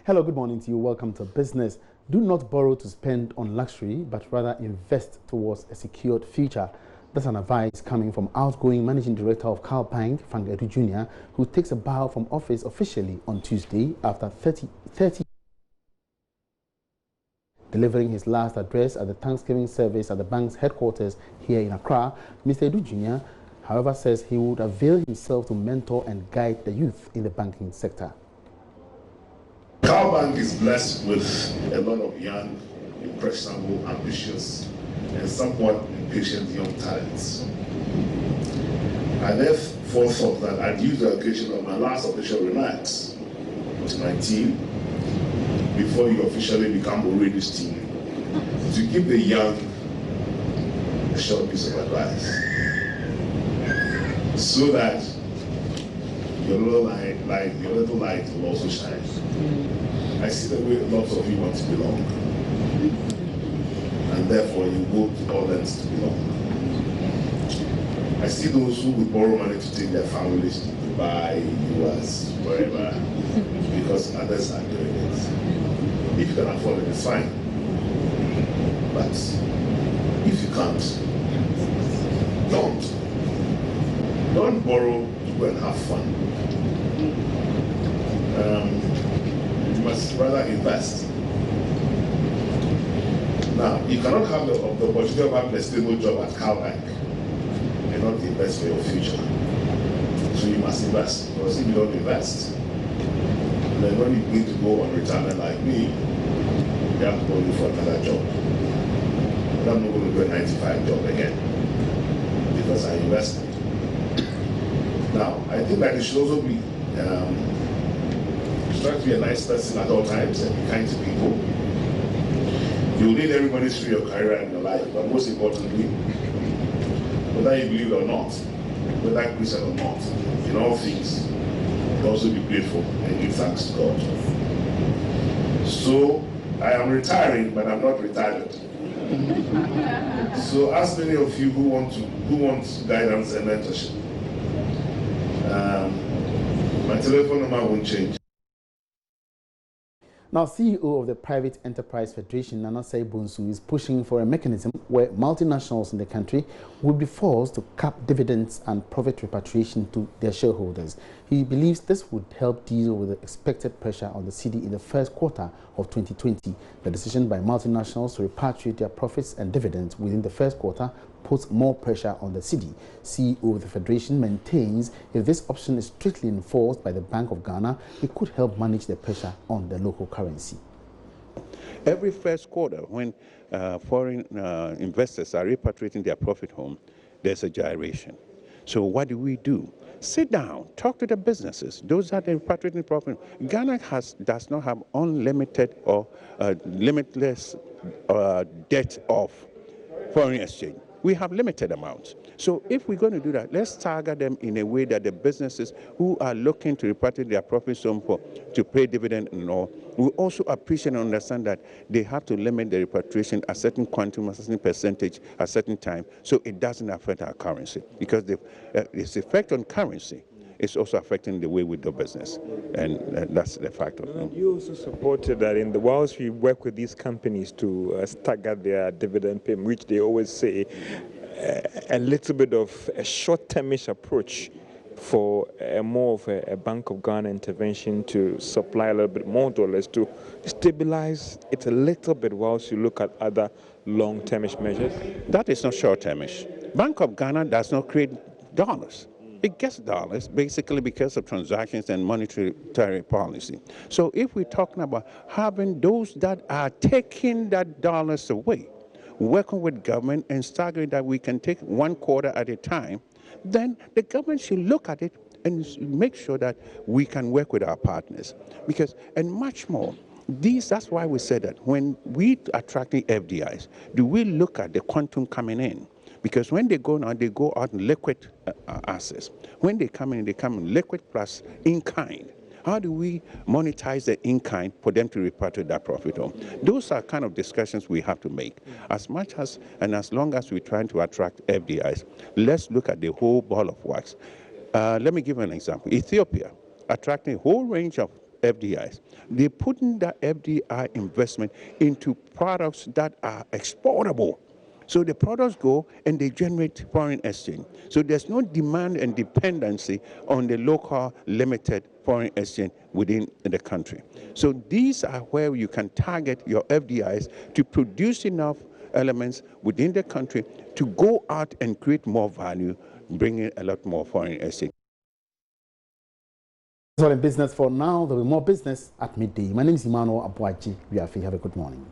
Hello, good morning to you. Welcome to Business. Do not borrow to spend on luxury, but rather invest towards a secured future. That's an advice coming from outgoing Managing Director of Cal Bank, Frank Edu Jr., who takes a bow from office officially on Tuesday after 30 delivering his last address at the Thanksgiving service at the bank's headquarters here in Accra. Mr. Edu Jr., however, says he would avail himself to mentor and guide the youth in the banking sector. Cal Bank is blessed with a lot of young, impressionable, ambitious, and somewhat impatient young talents. I therefore thought that I'd use the occasion of my last official remarks to my team before you officially become Oredu's team to give the young a short piece of advice so that your little light will also shine. I see the way lots of you want to belong, and therefore you go to all lengths to belong. I see those who would borrow money to take their families to Dubai, US, wherever, because others are doing it. If you can afford it, it's fine. But if you can't, don't borrow to go and have fun. You must rather invest. Now, you cannot have the opportunity of having a stable job at Cal Bank and not invest for your future. So you must invest, because if you don't invest, then when you begin to go on retirement like me, you have to go look for another job. But I'm not going to do a 9-to-5 job again, because I invested. Now, I think that it should also be, you try to be a nice person at all times and be kind to people. You'll need everybody through your career and your life, but most importantly, whether you believe it or not, whether Christian or not, in all things, you also be grateful and give thanks to God. So, I am retiring, but I'm not retired. So, as many of you who want guidance and mentorship, my telephone number won't change. Now, CEO of the Private Enterprise Federation, Nana Bonsu, is pushing for a mechanism where multinationals in the country will be forced to cap dividends and profit repatriation to their shareholders. He believes this would help deal with the expected pressure on the cedi in the first quarter of 2020. The decision by multinationals to repatriate their profits and dividends within the first quarter puts more pressure on the cedi. CEO of the Federation maintains if this option is strictly enforced by the Bank of Ghana, it could help manage the pressure on the local currency. Every first quarter, when foreign investors are repatriating their profit home, there's a gyration. So what do? Sit down, talk to the businesses, those that are repatriating profit. Ghana does not have unlimited or limitless debt of foreign exchange. We have limited amounts. So if we're going to do that, let's target them in a way that the businesses who are looking to repatriate their profits home to pay dividend and all, will also appreciate and understand that they have to limit the repatriation a certain quantum, a certain percentage, a certain time, so it doesn't affect our currency. Because its effect on currency is also affecting the way we do business, and that's the fact of it. You also supported that whilst we work with these companies to stagger their dividend payment, which they always say, a little bit of a short-termish approach for more of a Bank of Ghana intervention to supply a little bit more dollars to stabilize it a little bit whilst you look at other long-termish measures? That is not short-termish. Bank of Ghana does not create dollars. It gets dollars basically because of transactions and monetary policy. So if we're talking about having those that are taking that dollars away, working with government and staggering that we can take one quarter at a time, then the government should look at it and make sure that we can work with our partners. Because, and much more, that's why we said that when we attracting FDIs, do we look at the quantum coming in? Because when they go now, they go out in liquid assets. When they come in liquid plus in kind. How do we monetize the in-kind for them to repatriate that profit home? Those are kind of discussions we have to make. As much as and as long as we're trying to attract FDIs, let's look at the whole ball of wax. Let me give an example. Ethiopia, attracting a whole range of FDIs. They're putting that FDI investment into products that are exportable. So the products go and they generate foreign exchange. So there's no demand and dependency on the local limited foreign exchange within the country. So these are where you can target your FDIs to produce enough elements within the country to go out and create more value, bringing a lot more foreign exchange. That's all in business for now. There will be more business at midday. My name is Emmanuel Abuaji. Have a good morning.